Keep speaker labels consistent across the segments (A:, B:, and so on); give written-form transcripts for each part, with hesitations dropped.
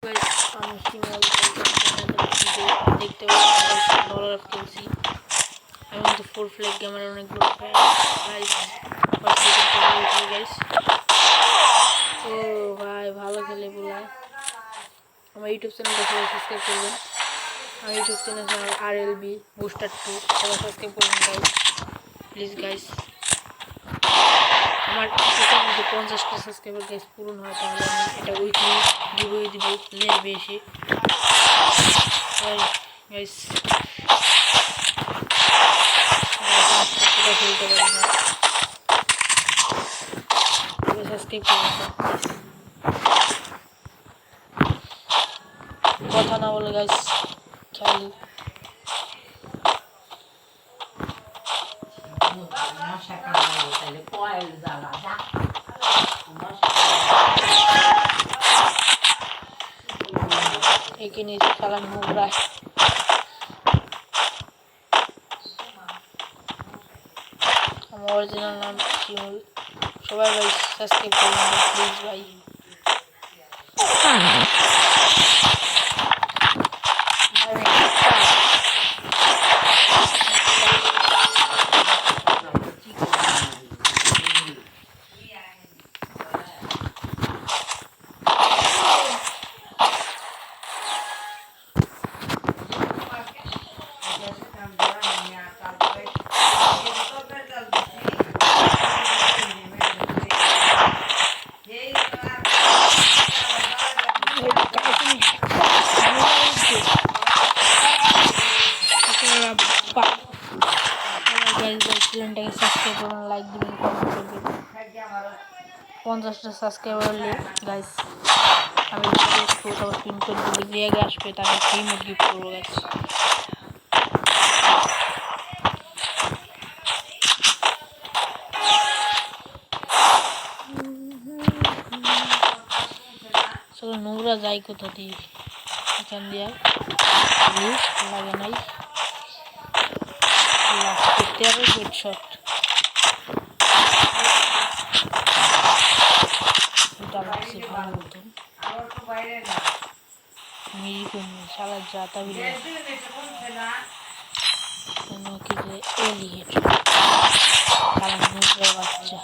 A: Guys আমি শিমল দেখতে পাচ্ছি ডলার খেলছি। আমি কিন্তু ফুল ফ্ল্যাগ গেমার অনেক বড় ফ্যান গাইস। গাইস ও ভাই ভালো খেলে বলা। আমার ইউটিউব চ্যানেলটা সবাই সাবস্ক্রাইব করবেন। আমার ইউটিউব চ্যানেল RLB বুস্টার 2 সবাই সাবস্ক্রাইব করবেন গাইস, প্লিজ গাইস। আমার যদি 50টা সাবস্ক্রাইবার গাইস পূরণ হয় তাহলে আমি এটা উইকলি গিভওয়ে দিব নেবে এসে গাইস। খেলতে পারি না, সাবস্ক্রাইব করবেন। কথা না বলে গাইস খেলি। এখানে খেলা নোংরা। আমার অরিজিনাল নাম শিমুল। সবাই ভাই সাবস্ক্রাইব করবেন প্লিজ ভাই। চ্যানেলটাকে সাবস্ক্রাইব করবেন, লাইক দিবেন, কমেন্ট করবেন। 50টা সাবস্ক্রাইবার হলে গাইস আমি তারপর পিন কোড দিলে আগে আসবে তাকে ফ্রি মোড গিফট করবো গাইস। চলো নোংরা যাই কোথা দিয়ে, এখান দিয়ে লাগে নাই করতে হবে হেডশট। এটা লাগছে ভালো মতন মিরি কমে সারা যাতা বিলে কি যে এলি হেডশট সারা নোংরা বাচ্চা।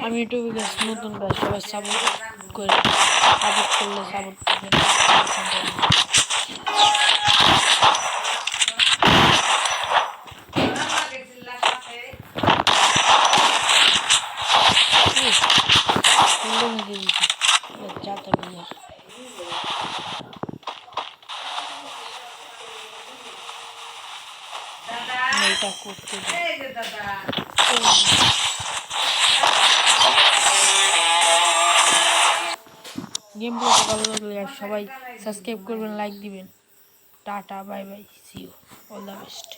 A: আমি ইউটিউবে নতুন গাছ সবাই সাপোর্ট করে, সাপোর্ট করলে সাপোর্ট করবেন। এটা করতে গেম প্লেটা ভালো লাগলে সবাই সাবস্ক্রাইব করবেন, লাইক দিবেন। Tata bye bye, see you, all the best.